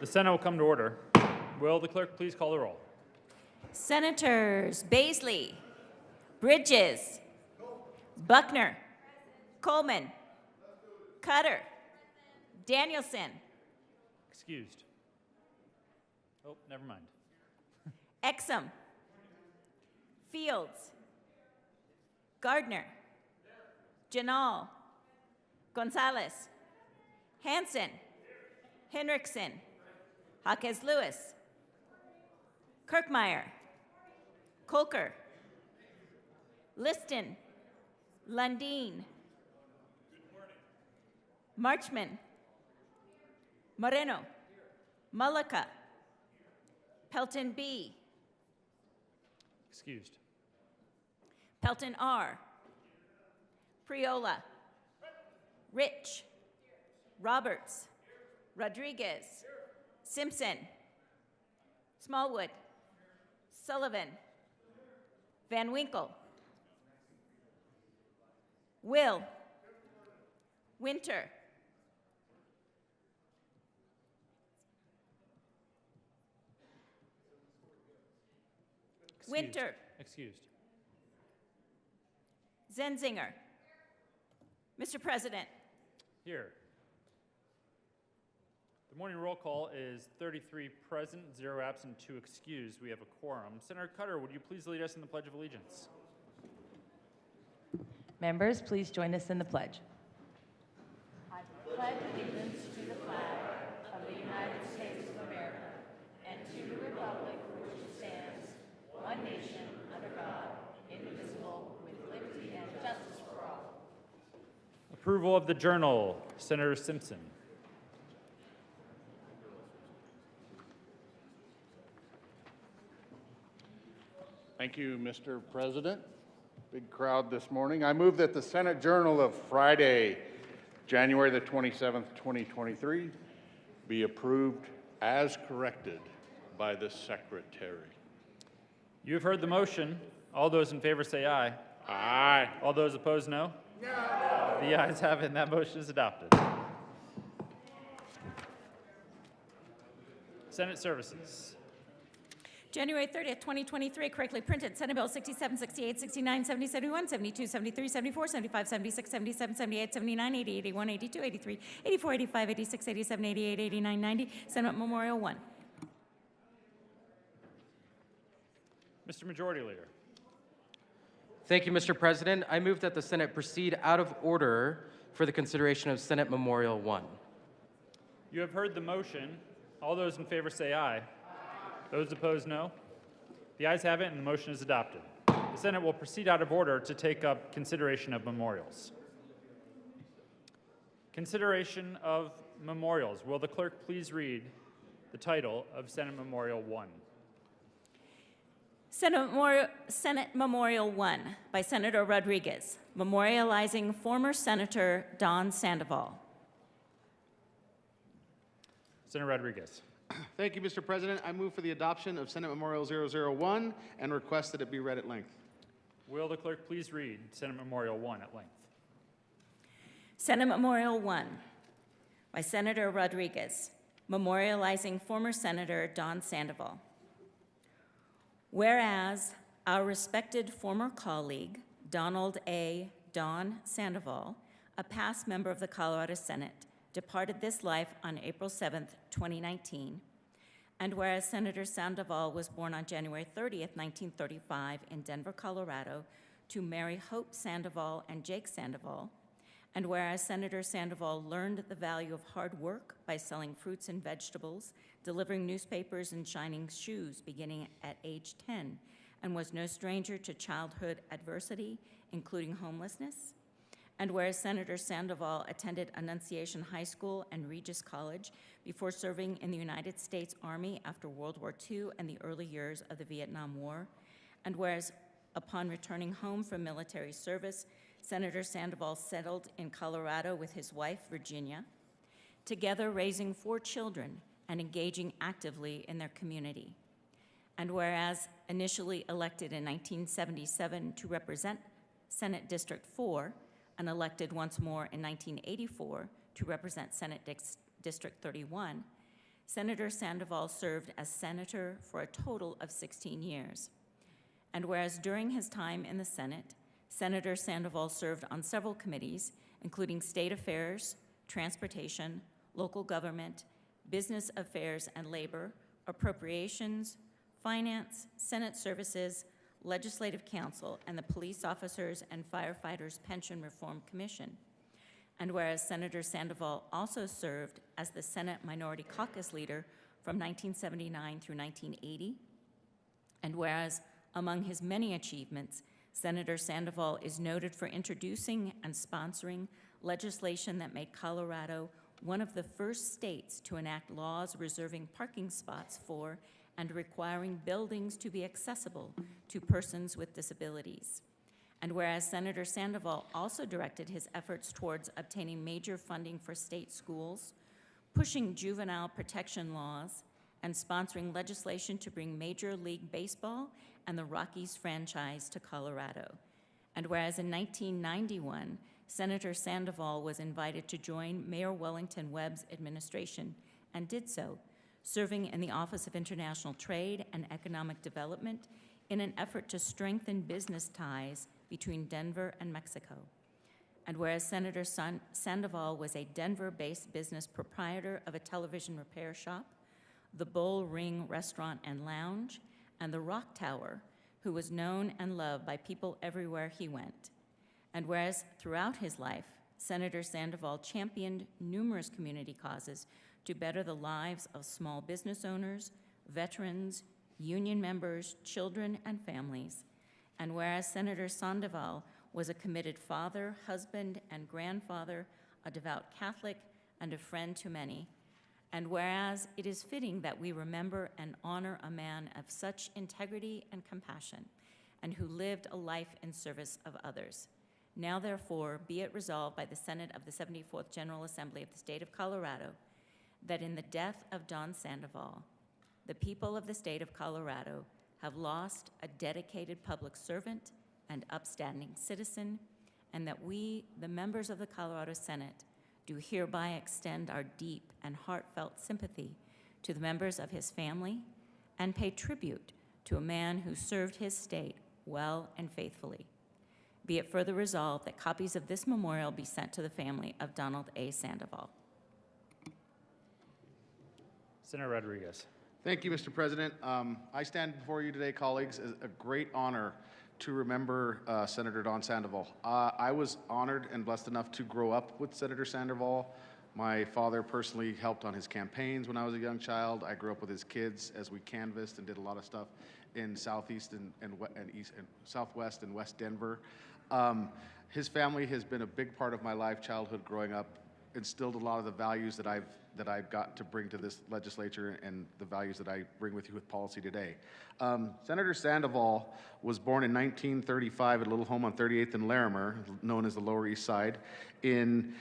The Senate will come to order. Will the clerk please call the roll? Senators Baisley, Bridges, Buckner, Coleman, Cutter, Danielson, Excused. Oh, never mind. Exum, Fields, Gardner, Janal, Gonzalez, Hanson, Henriksen, Jaquez Lewis, Kirkmeyer, Kolker, Liston, Lundin, Marchman, Moreno, Mullica, Pelton B, Excused. Pelton R, Priola, Rich, Roberts, Rodriguez, Simpson, Smallwood, Sullivan, Van Winkle, Will, Winter, Excused. Winter, Excused. Zenzinger. Mr. President, Here. The morning roll call is 33 present, 0 absent, 2 excused. We have a quorum. Senator Cutter, would you please lead us in the Pledge of Allegiance? Members, please join us in the pledge. I pledge allegiance to the flag of the United States of America and to the republic for which it stands, one nation, under God, indivisible, with liberty and justice for all. Approval of the journal. Senator Simpson. Thank you, Mr. President. Big crowd this morning. I move that the Senate Journal of Friday, January the 27th, 2023, be approved as corrected by the Secretary. You have heard the motion. All those in favor say aye. Aye. All those opposed, no? No. The ayes have it, and that motion is adopted. Senate Services. January 30th, 2023, correctly printed, Senate Bill 67, 68, 69, 70, 71, 72, 73, 74, 75, 76, 77, 78, 79, 80, 81, 82, 83, 84, 85, 86, 87, 88, 89, 90, Senate Memorial 1. Mr. Majority Leader. Thank you, Mr. President. I move that the Senate proceed out of order for the consideration of Senate Memorial 1. You have heard the motion. All those in favor say aye. Those opposed, no. The ayes have it, and the motion is adopted. The Senate will proceed out of order to take up consideration of memorials. Consideration of memorials. Will the clerk please read the title of Senate Memorial 1? Senate Memorial 1 by Senator Rodriguez, memorializing former Senator Don Sandoval. Senator Rodriguez. Thank you, Mr. President. I move for the adoption of Senate Memorial 001 and request that it be read at length. Will the clerk please read Senate Memorial 1 at length? Senate Memorial 1 by Senator Rodriguez, memorializing former Senator Don Sandoval. Whereas our respected former colleague, Donald A. Don Sandoval, a past member of the Colorado Senate, departed this life on April 7th, 2019, and whereas Senator Sandoval was born on January 30th, 1935 in Denver, Colorado, to Mary Hope Sandoval and Jake Sandoval, and whereas Senator Sandoval learned the value of hard work by selling fruits and vegetables, delivering newspapers and shining shoes beginning at age 10, and was no stranger to childhood adversity, including homelessness, and whereas Senator Sandoval attended Annunciation High School and Regis College before serving in the United States Army after World War II and the early years of the Vietnam War, and whereas upon returning home from military service, Senator Sandoval settled in Colorado with his wife, Virginia, together raising 4 children and engaging actively in their community. And whereas initially elected in 1977 to represent Senate District 4, and elected once more in 1984 to represent Senate District 31, Senator Sandoval served as senator for a total of 16 years. And whereas during his time in the Senate, Senator Sandoval served on several committees, including State Affairs, Transportation, Local Government, Business Affairs and Labor, Appropriations, Finance, Senate Services, Legislative Council, and the Police Officers and Firefighters Pension Reform Commission. And whereas Senator Sandoval also served as the Senate Minority Caucus leader from 1979 through 1980, and whereas among his many achievements, Senator Sandoval is noted for introducing and sponsoring legislation that made Colorado one of the first states to enact laws reserving parking spots for and requiring buildings to be accessible to persons with disabilities. And whereas Senator Sandoval also directed his efforts towards obtaining major funding for state schools, pushing juvenile protection laws, and sponsoring legislation to bring Major League Baseball and the Rockies franchise to Colorado. And whereas in 1991, Senator Sandoval was invited to join Mayor Wellington Webb's administration and did so, serving in the Office of International Trade and Economic Development in an effort to strengthen business ties between Denver and Mexico. And whereas Senator Sandoval was a Denver-based business proprietor of a television repair shop, the Bull Ring Restaurant and Lounge, and the Rock Tower, who was known and loved by people everywhere he went. And whereas throughout his life, Senator Sandoval championed numerous community causes to better the lives of small business owners, veterans, union members, children, and families. And whereas Senator Sandoval was a committed father, husband, and grandfather, a devout Catholic, and a friend to many. And whereas it is fitting that we remember and honor a man of such integrity and compassion, and who lived a life in service of others. Now therefore, be it resolved by the Senate of the 74th General Assembly of the State of Colorado, that in the death of Don Sandoval, the people of the state of Colorado have lost a dedicated public servant and upstanding citizen, and that we, the members of the Colorado Senate, do hereby extend our deep and heartfelt sympathy to the members of his family and pay tribute to a man who served his state well and faithfully. Be it further resolved that copies of this memorial be sent to the family of Donald A. Sandoval. Senator Rodriguez. Thank you, Mr. President. I stand before you today, colleagues, as a great honor to remember Senator Don Sandoval. I was honored and blessed enough to grow up with Senator Sandoval. My father personally helped on his campaigns when I was a young child. I grew up with his kids as we canvassed and did a lot of stuff in Southeast and East and Southwest and West Denver. His family has been a big part of my life, childhood, growing up, instilled a lot of the values that I've got to bring to this legislature and the values that I bring with you with policy today. Senator Sandoval was born in 1935 at a little home on 38th and Larimer, known as the Lower East Side. In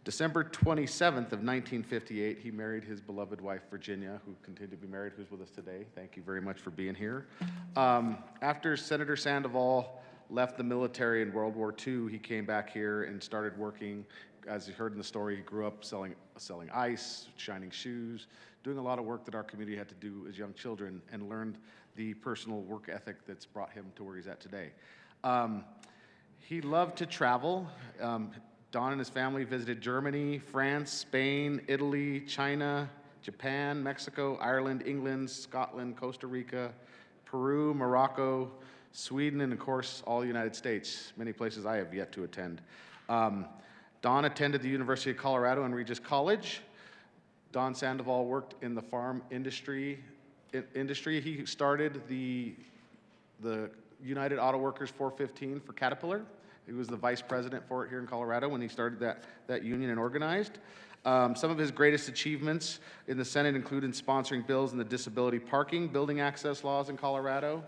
December 27th of 1958, he married his beloved wife, Virginia, who continued to be married, who's with us today. Thank you very much for being here. After Senator Sandoval left the military in World War II, he came back here and started working. As you heard in the story, he grew up selling ice, shining shoes, doing a lot of work that our community had to do as young children, and learned the personal work ethic that's brought him to where he's at today. He loved to travel. Don and his family visited Germany, France, Spain, Italy, China, Japan, Mexico, Ireland, England, Scotland, Costa Rica, Peru, Morocco, Sweden, and of course, all the United States, many places I have yet to attend. Don attended the University of Colorado and Regis College. Don Sandoval worked in the farm industry. He started the United Auto Workers 415 for Caterpillar. He was the vice president for it here in Colorado when he started that union and organized. Some of his greatest achievements in the Senate included sponsoring bills in the disability parking, building access laws in Colorado,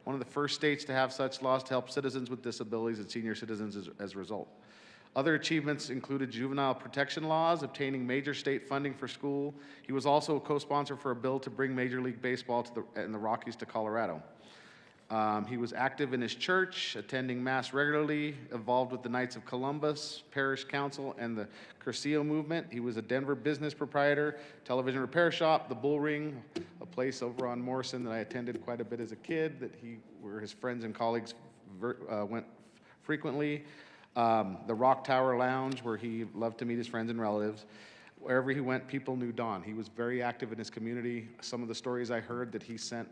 one of the first states to have such laws to help citizens with disabilities and senior citizens as a result. Other achievements included juvenile protection laws, obtaining major state funding for school. He was also a co-sponsor for a bill to bring Major League Baseball and the Rockies to Colorado. He was active in his church, attending Mass regularly, involved with the Knights of Columbus, Parish Council, and the Cursillo movement. He was a Denver business proprietor, television repair shop, the Bull Ring, a place over on Morrison that I attended quite a bit as a kid, where his friends and colleagues went frequently. The Rock Tower Lounge, where he loved to meet his friends and relatives. Wherever he went, people knew Don. He was very active in his community. Some of the stories I heard that he sent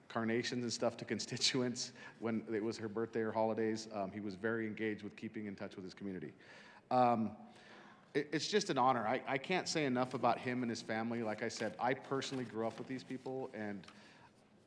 carnations and stuff to constituents when it was her birthday or holidays. He was very engaged with keeping in touch with his community. It's just an honor. I can't say enough about him and his family. Like I said, I personally grew up with these people, and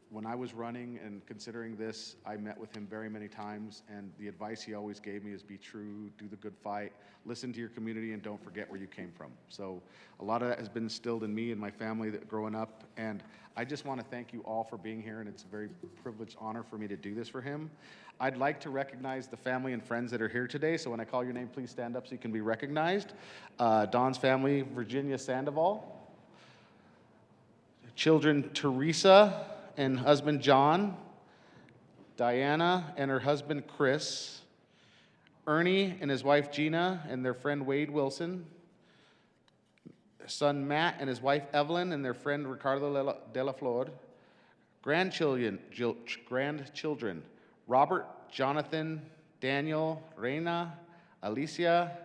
when I was running and considering this, I met with him very many times, and the advice he always gave me is be true, do the good fight, listen to your community, and don't forget where you came from. So a lot of that has been instilled in me and my family growing up, and I just want to thank you all for being here, and it's a very privileged honor for me to do this for him. I'd like to recognize the family and friends that are here today, so when I call your name, please stand up so you can be recognized. Don's family, Virginia Sandoval. Children, Teresa and husband John, Diana and her husband Chris, Ernie and his wife Gina and their friend Wade Wilson, son Matt and his wife Evelyn and their friend Ricardo de la Flor, grandchildren, Robert, Jonathan, Daniel, Reina, Alicia,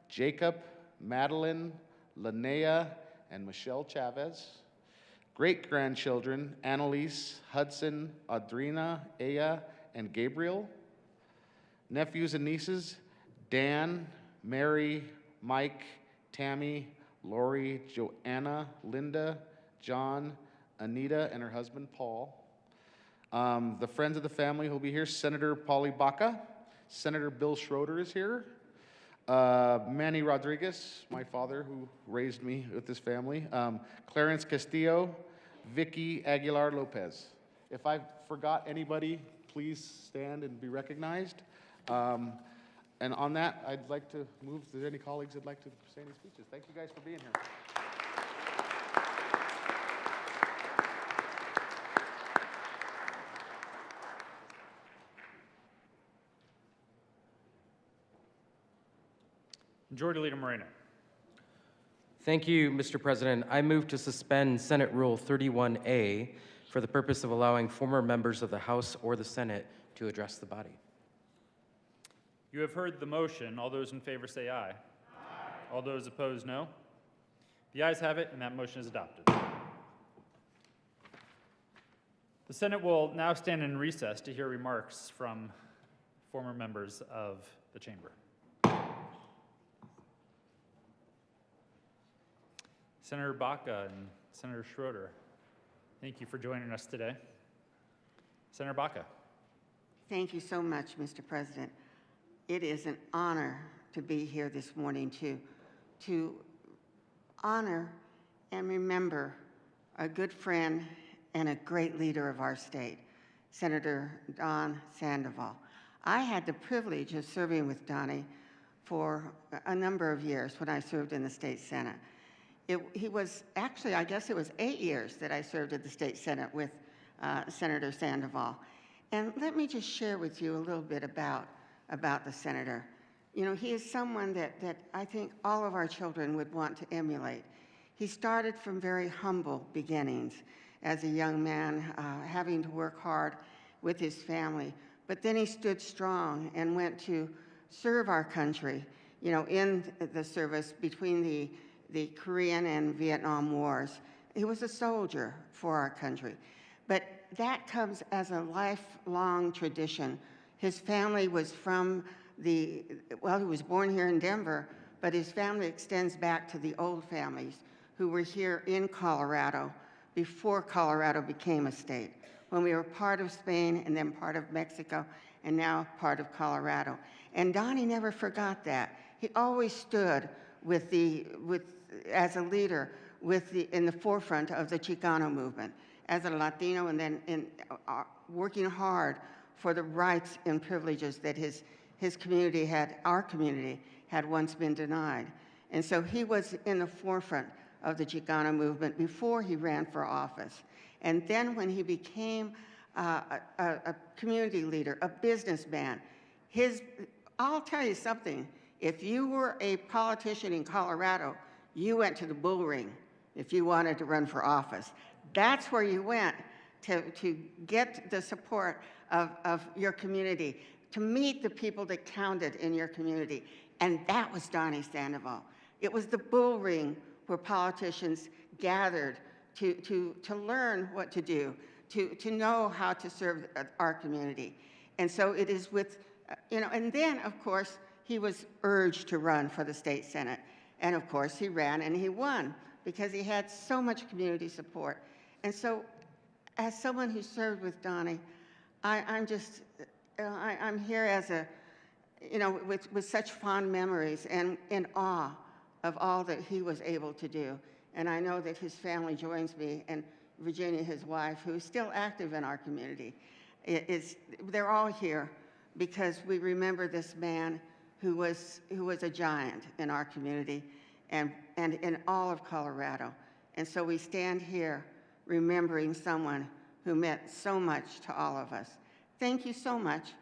Jacob, Madeline, Linnea, and Michelle Chavez. Great-grandchildren, Annalise, Hudson, Audrina, Aya, and Gabriel. Nephews and nieces, Dan, Mary, Mike, Tammy, Lori, Joanna, Linda, John, Anita, and her husband, Paul. The friends of the family who'll be here, Senator Polly Baca, Senator Bill Schroeder is here, Manny Rodriguez, my father who raised me with this family, Clarence Castillo, Vicky Aguilar Lopez. If I forgot anybody, please stand and be recognized. And on that, I'd like to move. Is there any colleagues that'd like to say any speeches? Thank you guys for being here. Majority Leader Moreno. Thank you, Mr. President. I move to suspend Senate Rule 31A for the purpose of allowing former members of the House or the Senate to address the body. You have heard the motion. All those in favor say aye. Aye. All those opposed, no. The ayes have it, and that motion is adopted. The Senate will now stand in recess to hear remarks from former members of the chamber. Senator Baca and Senator Schroeder, thank you for joining us today. Senator Baca. Thank you so much, Mr. President. It is an honor to be here this morning to honor and remember a good friend and a great leader of our state, Senator Don Sandoval. I had the privilege of serving with Donnie for a number of years when I served in the state Senate. He was actually, I guess it was 8 years that I served at the state Senate with Senator Sandoval. And let me just share with you a little bit about the senator. You know, he is someone that I think all of our children would want to emulate. He started from very humble beginnings as a young man, having to work hard with his family. But then he stood strong and went to serve our country, you know, in the service between the Korean and Vietnam Wars. He was a soldier for our country. But that comes as a lifelong tradition. His family was from he was born here in Denver, but his family extends back to the old families who were here in Colorado before Colorado became a state, when we were part of Spain and then part of Mexico and now part of Colorado. And Donnie never forgot that. He always stood as a leader in the forefront of the Chicano movement, as a Latino, and then working hard for the rights and privileges that his community our community had once been denied. And so he was in the forefront of the Chicano movement before he ran for office. And then when he became a community leader, a businessman. I'll tell you something, if you were a politician in Colorado, you went to the bull ring if you wanted to run for office. That's where you went to get the support of your community, to meet the people that counted in your community. And that was Donnie Sandoval. It was the bull ring where politicians gathered to learn what to do, to know how to serve our community. And so it is with, and then, of course, he was urged to run for the state senate. And of course, he ran and he won because he had so much community support. And so, as someone who served with Donnie, I'm here as with such fond memories and in awe of all that he was able to do. And I know that his family joins me, and Virginia, his wife, who is still active in our community. They're all here because we remember this man who was a giant in our community and in all of Colorado. And so we stand here remembering someone who meant so much to all of us. Thank you so much,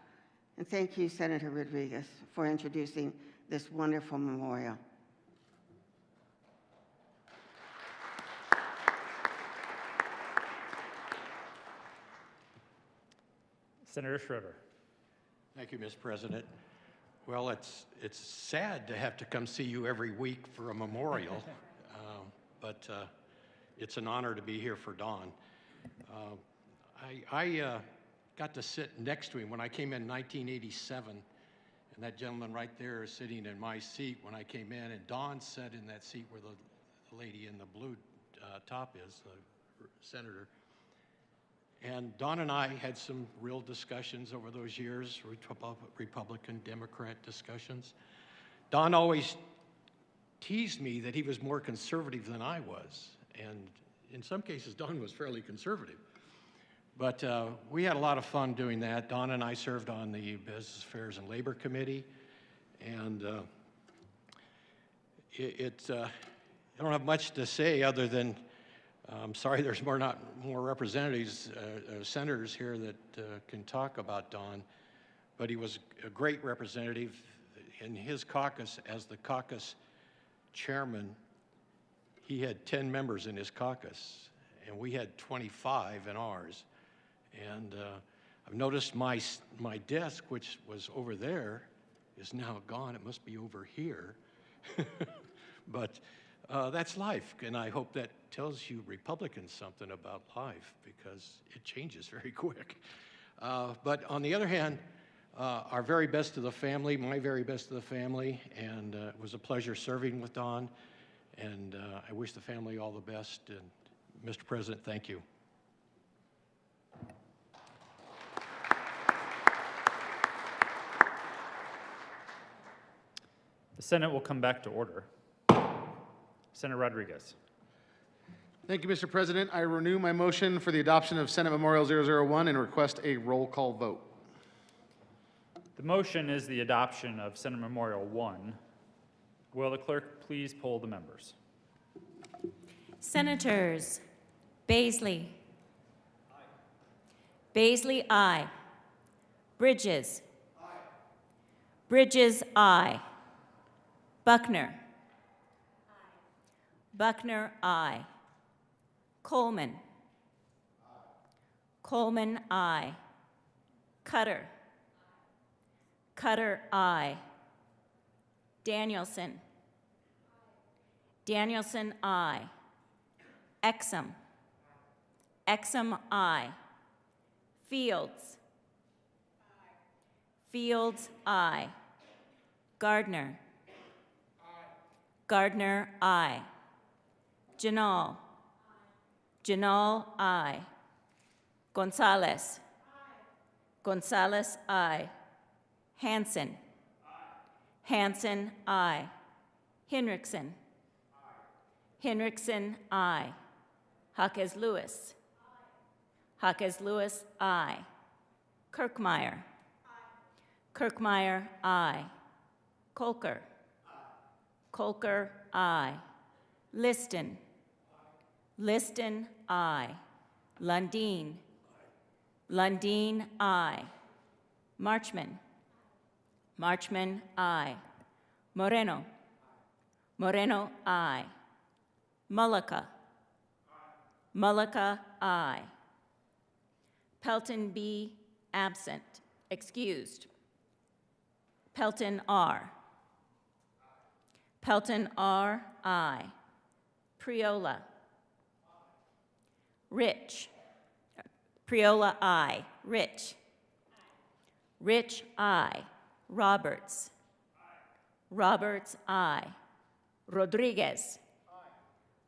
and thank you, Senator Rodriguez, for introducing this wonderful memorial. Senator Schroeder. Thank you, Mr. President. Well, it's sad to have to come see you every week for a memorial, but it's an honor to be here for Don. I got to sit next to him when I came in 1987, and that gentleman right there is sitting in my seat when I came in, and Don sat in that seat where the lady in the blue top is, the senator. And Don and I had some real discussions over those years, Republican, Democrat discussions. Don always teased me that he was more conservative than I was. And in some cases, Don was fairly conservative. But we had a lot of fun doing that. Don and I served on the Business Affairs and Labor Committee. And I don't have much to say other than I'm sorry there's not more representatives, senators here that can talk about Don, but he was a great representative. In his caucus, as the caucus chairman, he had 10 members in his caucus, and we had 25 in ours. And I've noticed my desk, which was over there, is now gone. It must be over here. But that's life, and I hope that tells you Republicans something about life, because it changes very quick. But on the other hand, our very best to the family, my very best to the family, and it was a pleasure serving with Don, and I wish the family all the best. And Mr. President, thank you. The Senate will come back to order. Senator Rodriguez. Thank you, Mr. President. I renew my motion for the adoption of Senate Memorial 001 and request a roll call vote. The motion is the adoption of Senate Memorial 1. Will the clerk please poll the members? Senators Baisley. Aye. Baisley, aye. Bridges. Aye. Bridges, aye. Buckner. Aye. Buckner, aye. Coleman. Aye. Coleman, aye. Cutter. Cutter, aye. Danielson. Danielson, aye. Exum. Exum, aye. Fields. Fields, aye. Gardner. Gardner, aye. Janal. Janal, aye. Gonzalez. Gonzalez, aye. Hanson. Hanson, aye. Hinrichsen. Hinrichsen, aye. Jaquez Lewis. Jaquez Lewis, aye. Kirkmeyer. Kirkmeyer, aye. Kolker. Kolker, aye. Liston. Liston, aye. Lundin. Lundin, I. Marchman. Marchman, I. Moreno. Moreno, I. Mullica. Mullica, I. Pelton B, absent. Excused. Pelton R. Pelton R, I. Priola. Rich. Priola, I. Rich. Rich, I. Roberts. Roberts, I. Rodriguez.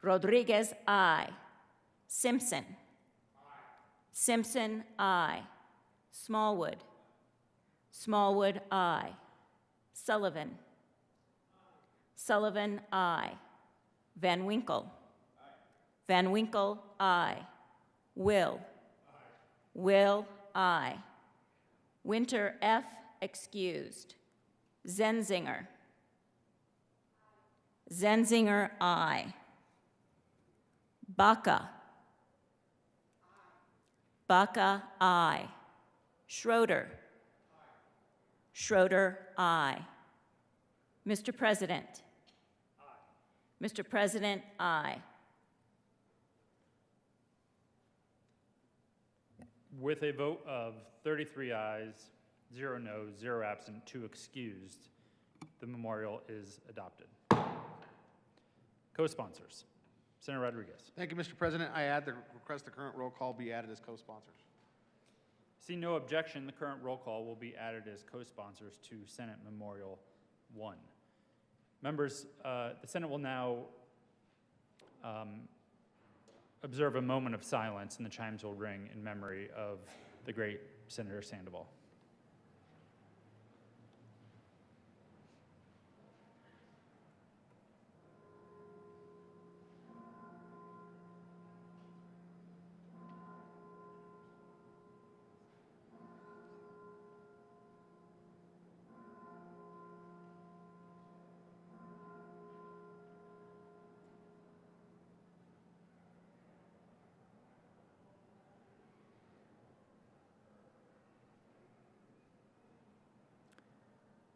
Rodriguez, I. Simpson. Simpson, I. Smallwood. Smallwood, I. Sullivan. Sullivan, I. Van Winkle. Van Winkle, I. Will. Will, I. Winter F, excused. Zenzinger. Zenzinger, I. Baca. Baca, I. Schroeder. Schroeder, I. Mr. President. Mr. President, I. With a vote of 33 ayes, 0 noes, 0 absent, 2 excused, the memorial is adopted. Co-sponsors. Senator Rodriguez. Thank you, Mr. President. I request the current roll call be added as co-sponsors. See no objection, the current roll call will be added as co-sponsors to Senate Memorial 1. Members, the Senate will now observe a moment of silence, and the chimes will ring in memory of the great Senator Sandoval.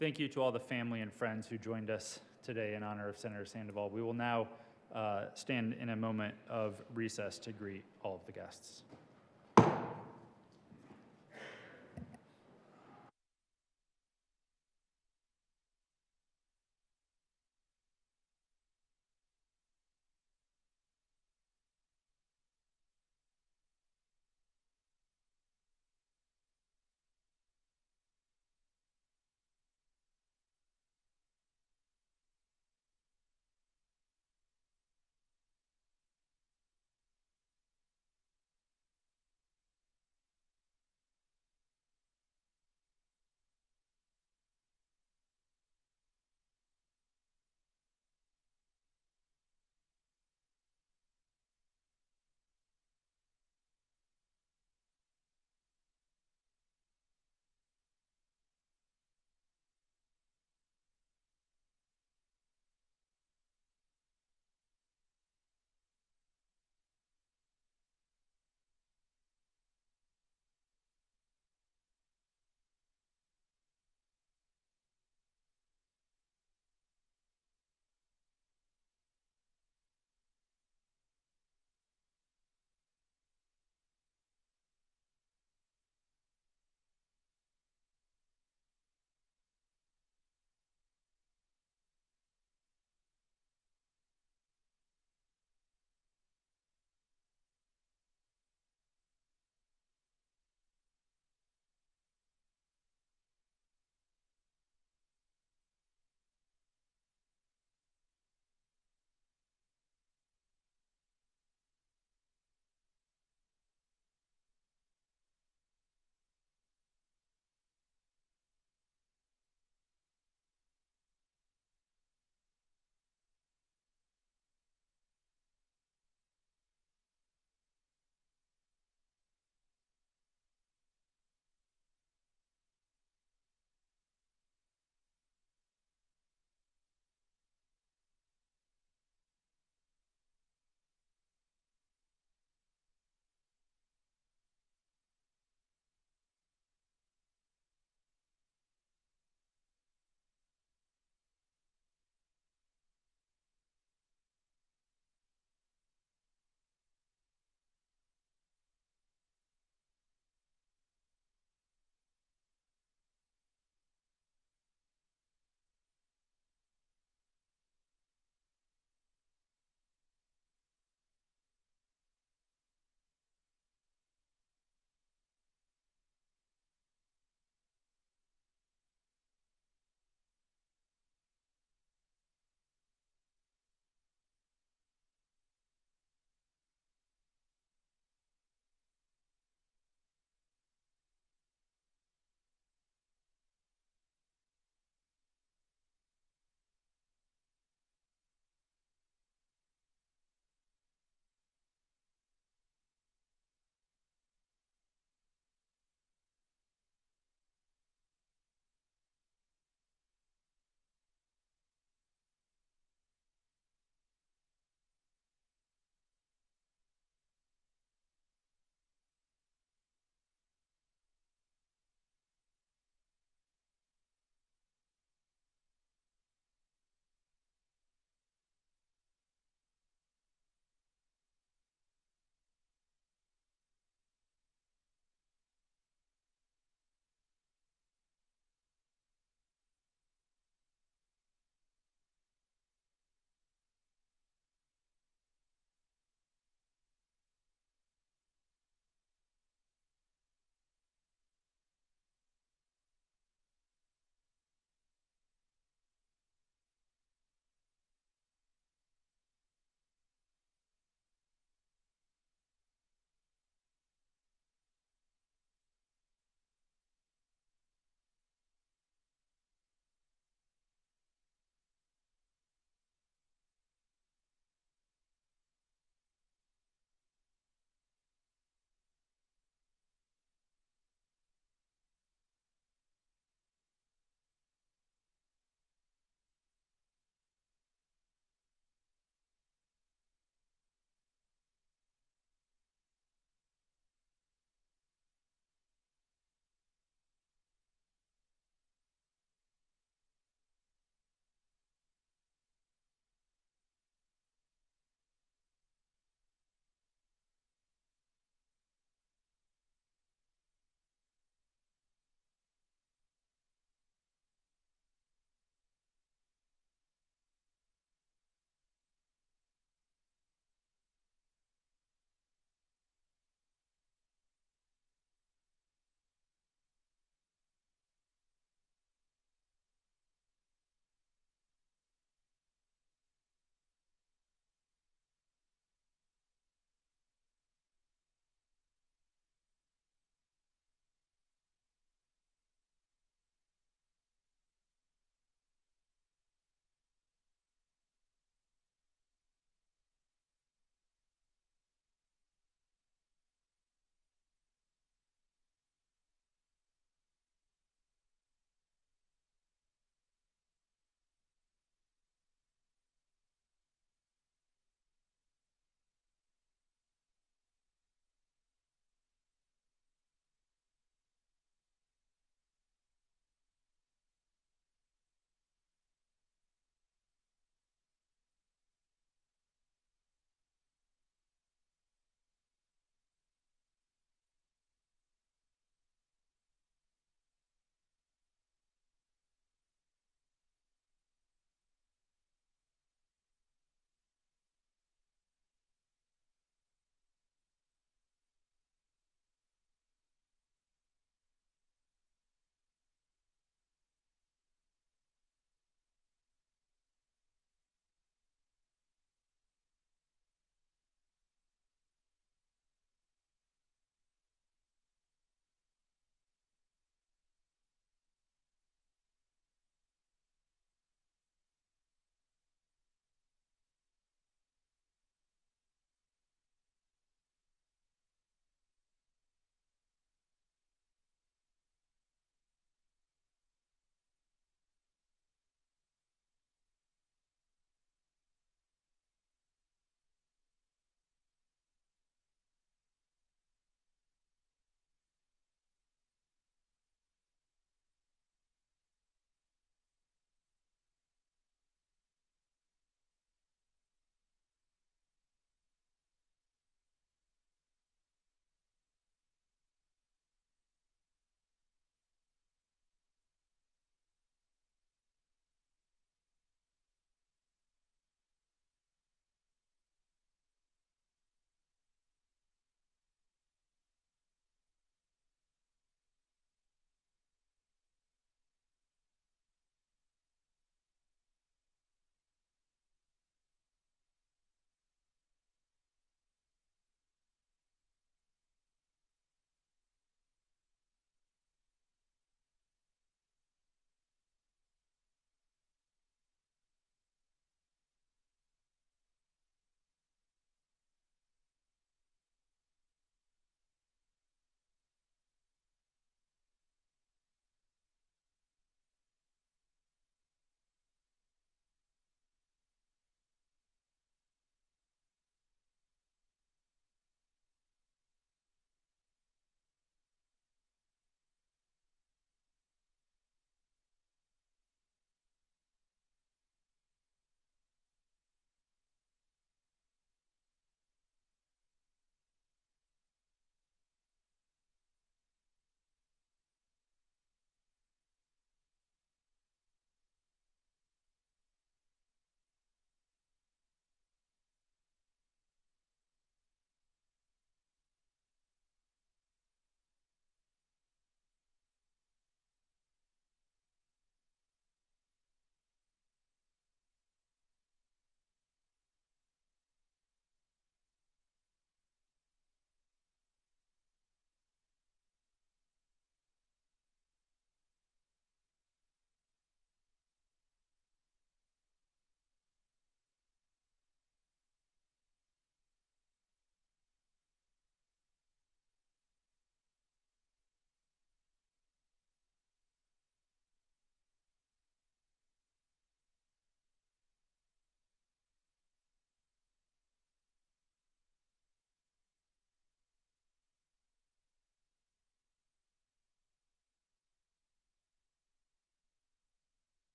Thank you to all the family and friends who joined us today in honor of Senator Sandoval. We will now stand in a moment of recess to greet all of the guests.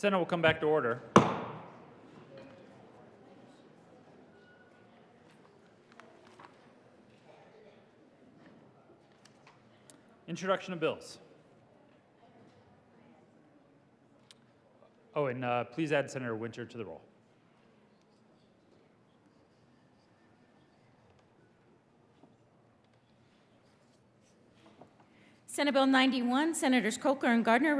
Senate will come back to order. Introduction of bills. Oh, and please add Senator Winter to the roll. Senate Bill 91, Senators Kolker and Gardner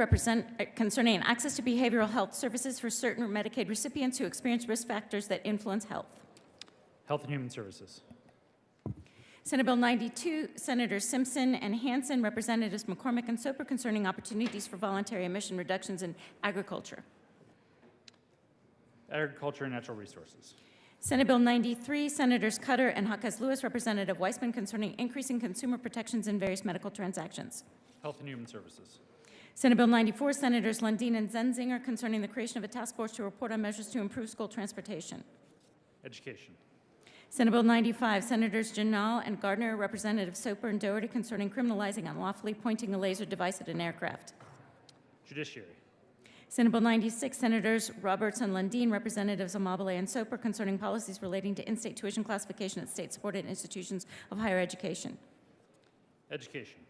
concerning access to behavioral health services for certain Medicaid recipients who experience risk factors that influence health. Health and Human Services. Senate Bill 92, Senators Simpson and Hansen, Representatives McCormick and Soper concerning opportunities for voluntary emission reductions in agriculture. Agriculture and Natural Resources. Senate Bill 93, Senators Cutter and Hawkes Lewis, Representative Weissman concerning increasing consumer protections in various medical transactions. Health and Human Services. Senate Bill 94, Senators Lundin and Zenzinger concerning the creation of a task force to report on measures to improve school transportation. Education. Senate Bill 95, Senators Janal and Gardner, Representative Soper and Doherty concerning criminalizing unlawfully pointing a laser device at an aircraft. Judiciary. Senate Bill 96, Senators Roberts and Lundin, Representatives Amabile and Soper concerning policies relating to in-state tuition classification at state-supported institutions of higher education. Education.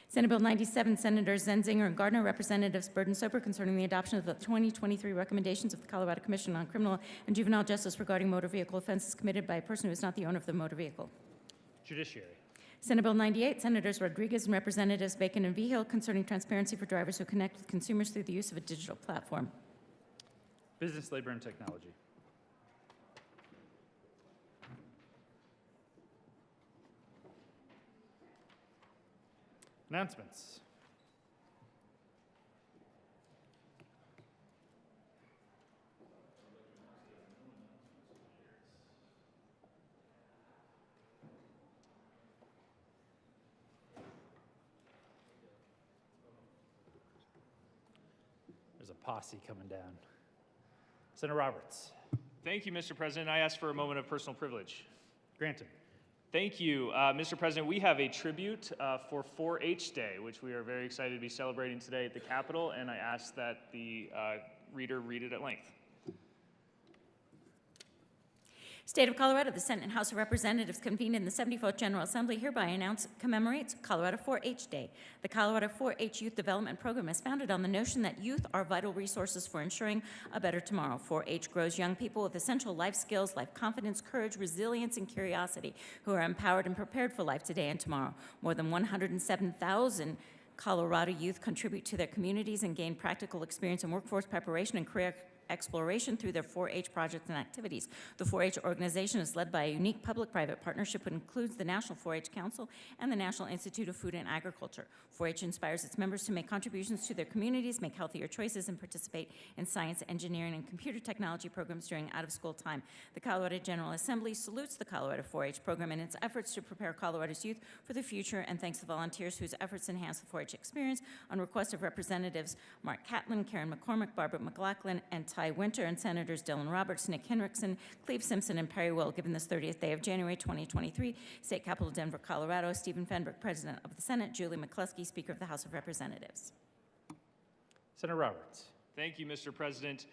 Senate Bill 97, Senators Zenzinger and Gardner, Representatives Byrd and Soper concerning the adoption of the 2023 recommendations of the Colorado Commission on Criminal and Juvenile Justice regarding motor vehicle offenses committed by a person who is not the owner of the motor vehicle. Judiciary. Senate Bill 98, Senators Rodriguez and Representatives Bacon and Vigil concerning transparency for drivers who connect with consumers through the use of a digital platform. Business, Labor, and Technology. Announcements. There's a posse coming down. Senator Roberts. Thank you, Mr. President. I ask for a moment of personal privilege. Granted. Thank you, Mr. President. We have a tribute for 4-H Day, which we are very excited to be celebrating today at the Capitol, and I ask that the reader read it at length. State of Colorado, the Senate and House of Representatives convened in the 74th General Assembly hereby commemorates Colorado 4-H Day. The Colorado 4-H Youth Development Program is founded on the notion that youth are vital resources for ensuring a better tomorrow. 4-H grows young people with essential life skills, life confidence, courage, resilience, and curiosity, who are empowered and prepared for life today and tomorrow. More than 107,000 Colorado youth contribute to their communities and gain practical experience in workforce preparation and career exploration through their 4-H projects and activities. The 4-H organization is led by a unique public-private partnership that includes the National 4-H Council and the National Institute of Food and Agriculture. 4-H inspires its members to make contributions to their communities, make healthier choices, and participate in science, engineering, and computer technology programs during out-of-school time. The Colorado General Assembly salutes the Colorado 4-H program in its efforts to prepare Colorado's youth for the future and thanks the volunteers whose efforts enhance the 4-H experience. On request of Representatives Mark Catlin, Karen McCormick, Barbara McLaughlin, and Ty Winter, and Senators Dylan Roberts, Nick Henriksen, Cleve Simpson, and Perry Will, given this 30th day of January 2023, State Capitol, Denver, Colorado, Stephen Fenberg, President of the Senate, Julie McCluskey, Speaker of the House of Representatives. Senator Roberts. Thank you, Mr. President.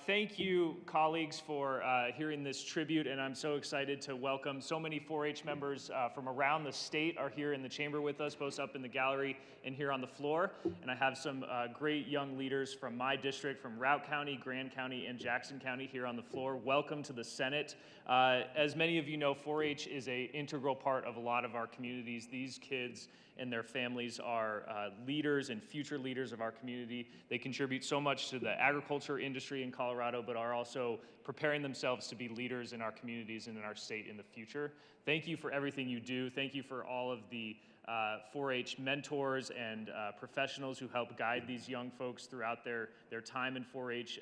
Thank you, colleagues, for hearing this tribute, and I'm so excited to welcome so many 4-H members from around the state are here in the chamber with us, both up in the gallery and here on the floor. And I have some great young leaders from my district, from Routt County, Grand County, and Jackson County here on the floor. Welcome to the Senate. As many of you know, 4-H is an integral part of a lot of our communities. These kids and their families are leaders and future leaders of our community. They contribute so much to the agriculture industry in Colorado, but are also preparing themselves to be leaders in our communities and in our state in the future. Thank you for everything you do. Thank you for all of the 4-H mentors and professionals who help guide these young folks throughout their time in 4-H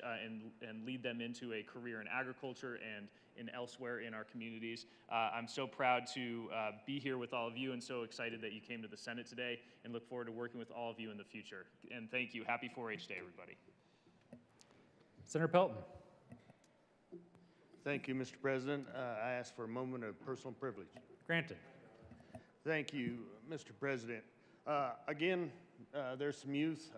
and lead them into a career in agriculture and elsewhere in our communities. I'm so proud to be here with all of you and so excited that you came to the Senate today and look forward to working with all of you in the future. And thank you. Happy 4-H Day, everybody. Senator Pelton. Thank you, Mr. President. I ask for a moment of personal privilege. Granted. Thank you, Mr. President. Again, there's some youth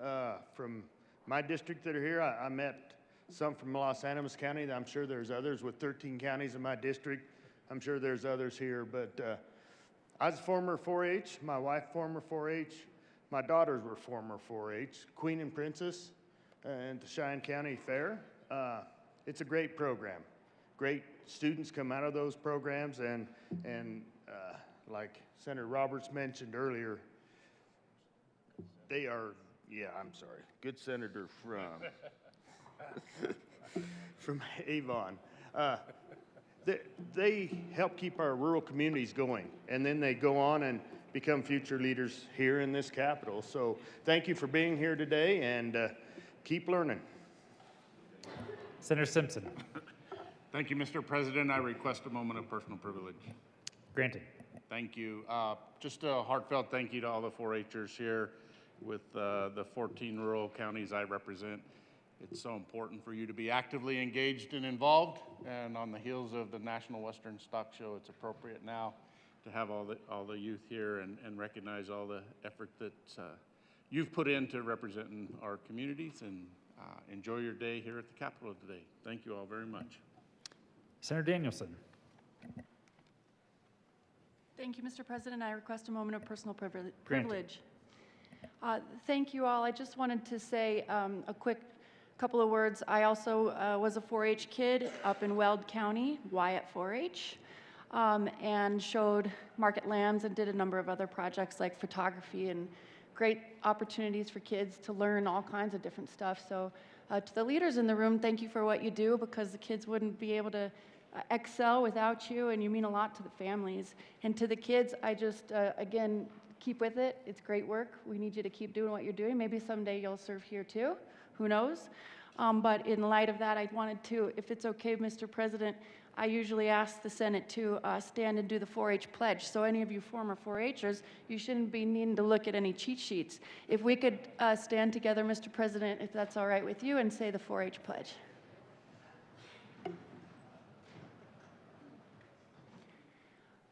from my district that are here. I met some from Los Animas County. I'm sure there's others with 13 counties in my district. I'm sure there's others here, but I was former 4-H, my wife former 4-H, my daughters were former 4-H, Queen and Princess and the Cheyenne County Fair. It's a great program. Great students come out of those programs, and like Senator Roberts mentioned earlier, they are, yeah, I'm sorry, good senator from Avon. They help keep our rural communities going, and then they go on and become future leaders here in this Capitol. So thank you for being here today, and keep learning. Senator Simpson. Thank you, Mr. President. I request a moment of personal privilege. Granted. Thank you. Just a heartfelt thank you to all the 4-Hers here with the 14 rural counties I represent. It's so important for you to be actively engaged and involved. And on the heels of the National Western Stock Show, it's appropriate now to have all the youth here and recognize all the effort that you've put into representing our communities. And enjoy your day here at the Capitol today. Thank you all very much. Senator Danielson. Thank you, Mr. President. I request a moment of personal Granted. privilege. Thank you all. I just wanted to say a quick couple of words. I also was a 4-H kid up in Weld County, Wyatt 4-H, and showed market lambs and did a number of other projects like photography and great opportunities for kids to learn all kinds of different stuff. So to the leaders in the room, thank you for what you do, because the kids wouldn't be able to excel without you, and you mean a lot to the families. And to the kids, I just, again, keep with it. It's great work. We need you to keep doing what you're doing. Maybe someday you'll serve here too. Who knows? But in light of that, I wanted to, if it's okay, Mr. President, I usually ask the Senate to stand and do the 4-H pledge. So any of you former 4-Hers, you shouldn't be needing to look at any cheat sheets. If we could stand together, Mr. President, if that's all right with you, and say the 4-H pledge.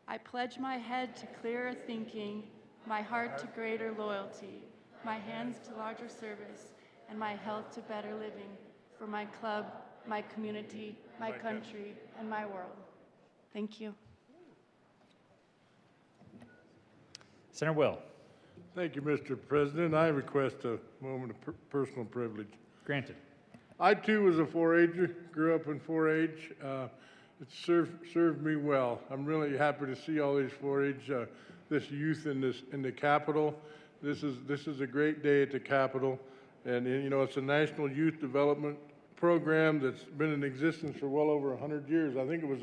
I pledge my head to clearer thinking, my heart to greater loyalty, my hands to larger service, and my health to better living for my club, my community, my country, and my world. Thank you. Senator Will. Thank you, Mr. President. I request a moment of personal privilege. Granted. I too was a 4-H'er, grew up in 4-H. It served me well. I'm really happy to see all these 4-H, this youth in the Capitol. This is a great day at the Capitol, and you know, it's a national youth development program that's been in existence for well over 100 years. I think it was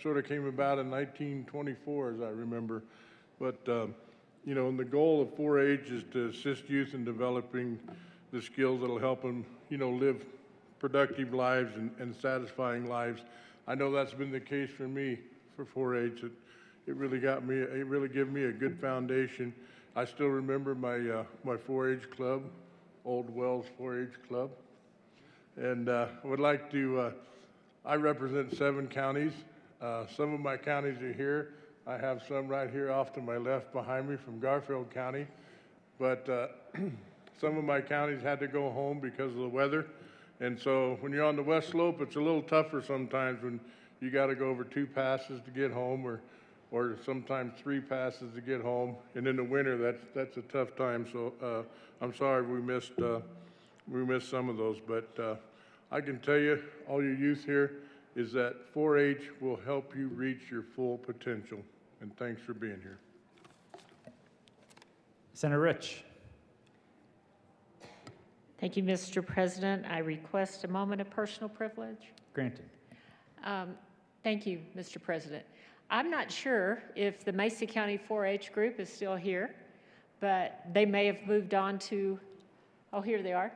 sort of came about in 1924, as I remember. But you know, and the goal of 4-H is to assist youth in developing the skills that'll help them, you know, live productive lives and satisfying lives. I know that's been the case for me for 4-H. It really got me. It really gave me a good foundation. I still remember my 4-H club, Old Wells 4-H Club, and I would like to. I represent 7 counties. Some of my counties are here. I have some right here off to my left behind me from Garfield County, but some of my counties had to go home because of the weather. And so when you're on the West Slope, it's a little tougher sometimes when you got to go over 2 passes to get home, or sometimes 3 passes to get home. And in the winter, that's a tough time. So I'm sorry we missed some of those. But I can tell you, all your youth here, is that 4-H will help you reach your full potential. And thanks for being here. Senator Rich. Thank you, Mr. President. I request a moment of personal privilege. Granted. Thank you, Mr. President. I'm not sure if the Mesa County 4-H group is still here, but they may have moved on to, oh, here they are.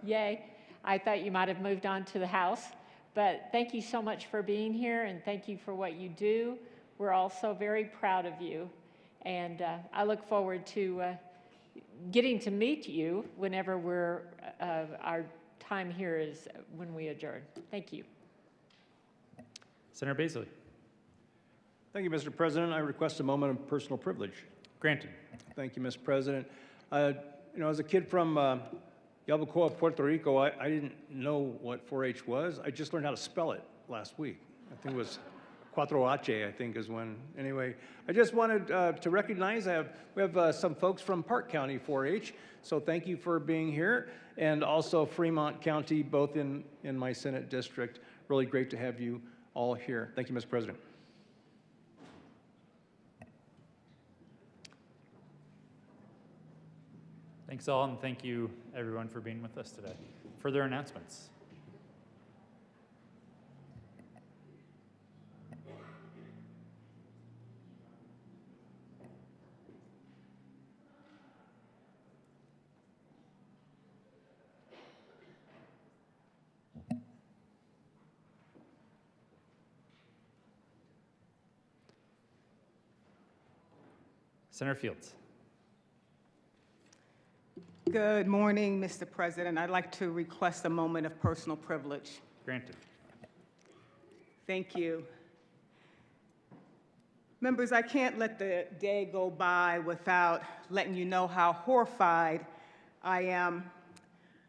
Yay. I thought you might have moved on to the House. But thank you so much for being here, and thank you for what you do. We're also very proud of you, and I look forward to getting to meet you whenever our time here is when we adjourn. Thank you. Senator Baisley. Thank you, Mr. President. I request a moment of personal privilege. Granted. Thank you, Mr. President. You know, as a kid from Yabucoa, Puerto Rico, I didn't know what 4-H was. I just learned how to spell it last week. I think it was 4H, I think is when. Anyway, I just wanted to recognize we have some folks from Park County 4-H, so thank you for being here, and also Fremont County, both in my Senate district. Really great to have you all here. Thank you, Mr. President. Thanks all, and thank you everyone for being with us today. Further announcements? Senator Fields. Good morning, Mr. President. I'd like to request a moment of personal privilege. Granted. Thank you. Members, I can't let the day go by without letting you know how horrified I am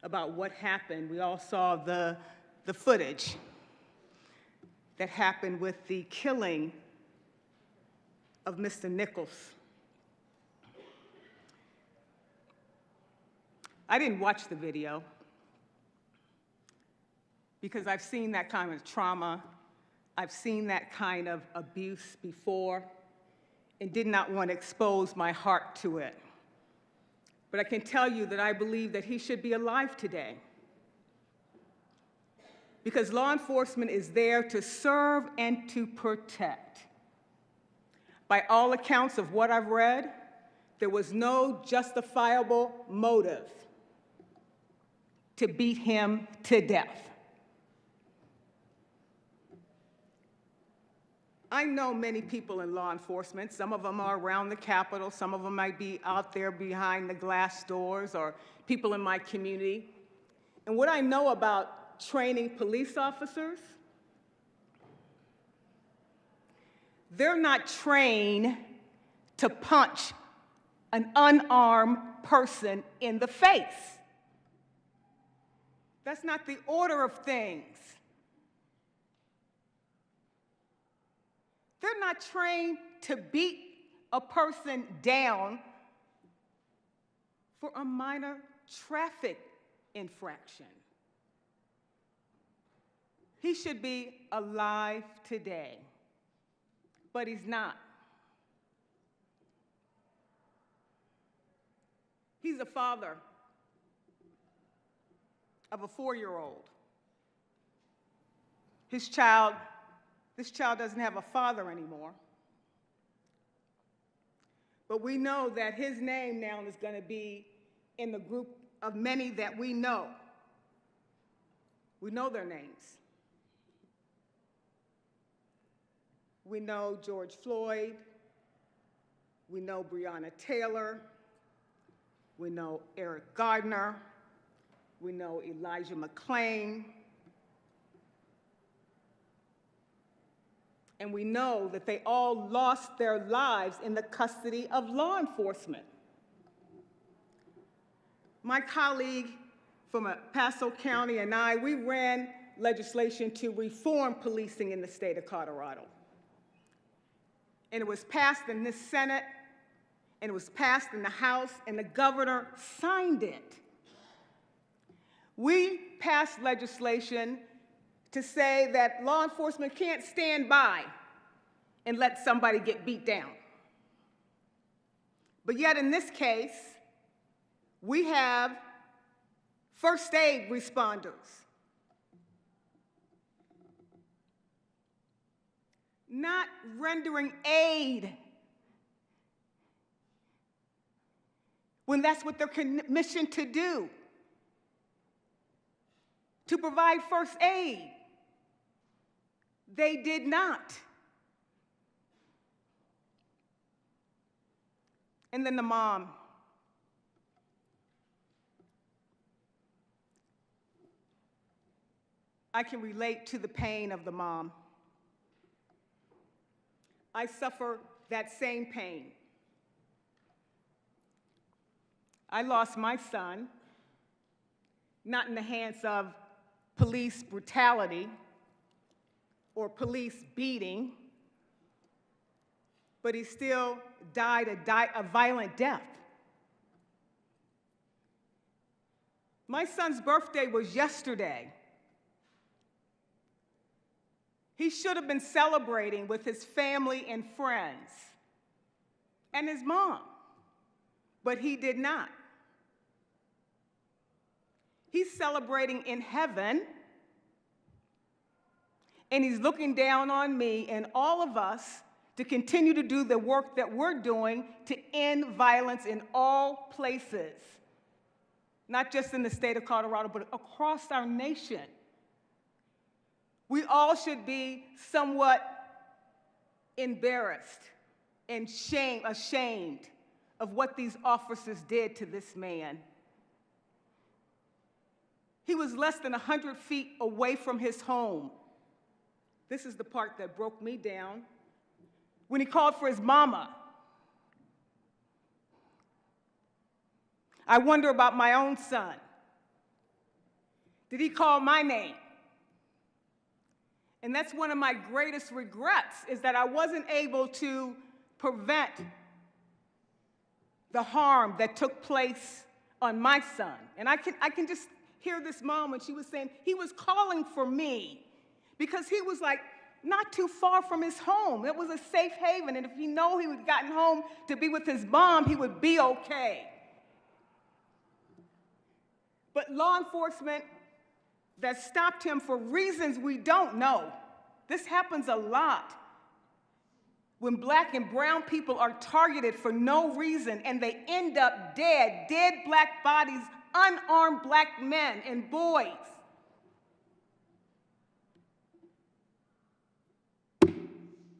about what happened. We all saw the footage that happened with the killing of Mr. Nichols. I didn't watch the video because I've seen that kind of trauma, I've seen that kind of abuse before, and did not want to expose my heart to it. But I can tell you that I believe that he should be alive today, because law enforcement is there to serve and to protect. By all accounts of what I've read, there was no justifiable motive to beat him to death. I know many people in law enforcement. Some of them are around the Capitol. Some of them might be out there behind the glass doors, or people in my community. And what I know about training police officers, they're not trained to punch an unarmed person in the face. That's not the order of things. They're not trained to beat a person down for a minor traffic infraction. He should be alive today, but he's not. He's a father of a 4-year-old. This child doesn't have a father anymore. But we know that his name now is going to be in the group of many that we know. We know their names. We know George Floyd. We know Breonna Taylor. We know Eric Gardner. We know Elijah McClain. And we know that they all lost their lives in the custody of law enforcement. My colleague from El Paso County and I, we ran legislation to reform policing in the state of Colorado. And it was passed in this Senate, and it was passed in the House, and the governor signed it. We passed legislation to say that law enforcement can't stand by and let somebody get beat down. But yet in this case, we have first aid responders, not rendering aid when that's what they're commissioned to do, to provide first aid. They did not. And then the mom. I can relate to the pain of the mom. I suffer that same pain. I lost my son not in the hands of police brutality or police beating, but he still died a violent death. My son's birthday was yesterday. He should have been celebrating with his family and friends and his mom, but he did not. He's celebrating in heaven, and he's looking down on me and all of us to continue to do the work that we're doing to end violence in all places, not just in the state of Colorado, but across our nation. We all should be somewhat embarrassed and ashamed of what these officers did to this man. He was less than 100 feet away from his home. This is the part that broke me down. When he called for his mama. I wonder about my own son. Did he call my name? And that's one of my greatest regrets, is that I wasn't able to prevent the harm that took place on my son. And I can just hear this mom when she was saying he was calling for me because he was like not too far from his home. It was a safe haven, and if he knew he had gotten home to be with his mom, he would be okay. But law enforcement that stopped him for reasons we don't know. This happens a lot. When black and brown people are targeted for no reason and they end up dead black bodies, unarmed black men and boys.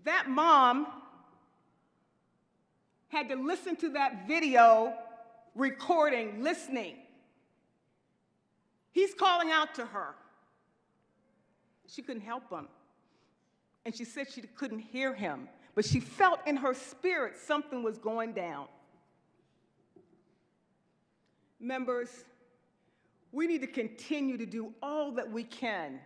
That mom had to listen to that video recording, listening. He's calling out to her. She couldn't help him. And she said she couldn't hear him, but she felt in her spirit something was going down. Members, we need to continue to do all that we can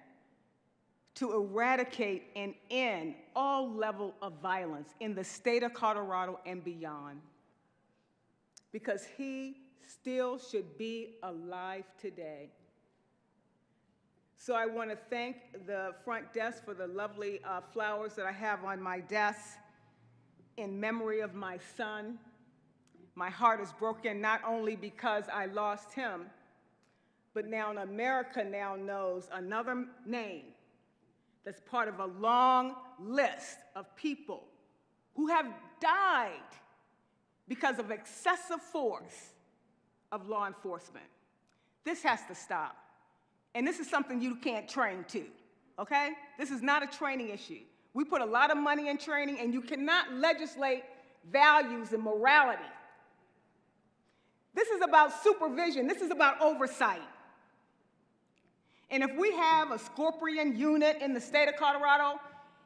to eradicate and end all level of violence in the state of Colorado and beyond, because he still should be alive today. So I want to thank the front desk for the lovely flowers that I have on my desk in memory of my son. My heart is broken not only because I lost him, but now America now knows another name that's part of a long list of people who have died because of excessive force of law enforcement. This has to stop. And this is something you can't train to, okay? This is not a training issue. We put a lot of money in training, and you cannot legislate values and morality. This is about supervision. This is about oversight. And if we have a Scorpion unit in the state of Colorado,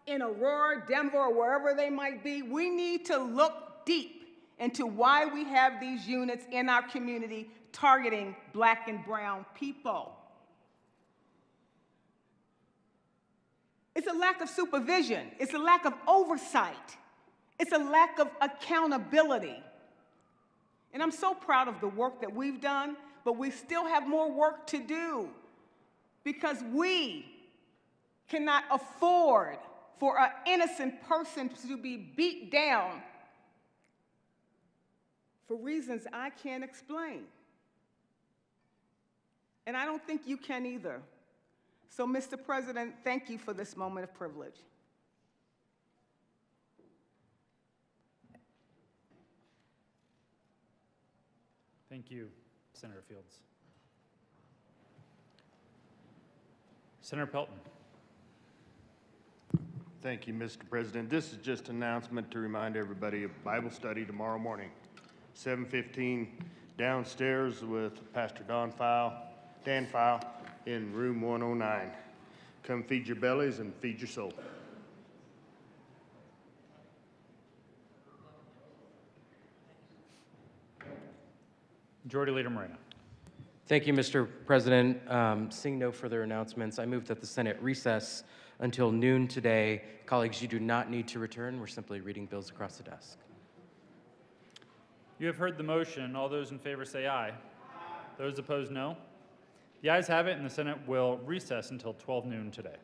in Aurora, Denver, or wherever they might be, we need to look deep into why we have these units in our community targeting black and brown people. It's a lack of supervision. It's a lack of oversight. It's a lack of accountability. And I'm so proud of the work that we've done, but we still have more work to do because we cannot afford for an innocent person to be beat down for reasons I can't explain. And I don't think you can either. So, Mr. President, thank you for this moment of privilege. Thank you, Senator Fields. Senator Pelton. Thank you, Mr. President. This is just an announcement to remind everybody of Bible study tomorrow morning, 7:15 downstairs with Pastor Dan File in room 109. Come feed your bellies and feed your soul. Majority Leader Moreno. Thank you, Mr. President. Seeing no further announcements, I move that the Senate recess until noon today. Colleagues, you do not need to return. We're simply reading bills across the desk. You have heard the motion. All those in favor say aye. Those opposed, no. The ayes have it, and the Senate will recess until 12 noon today.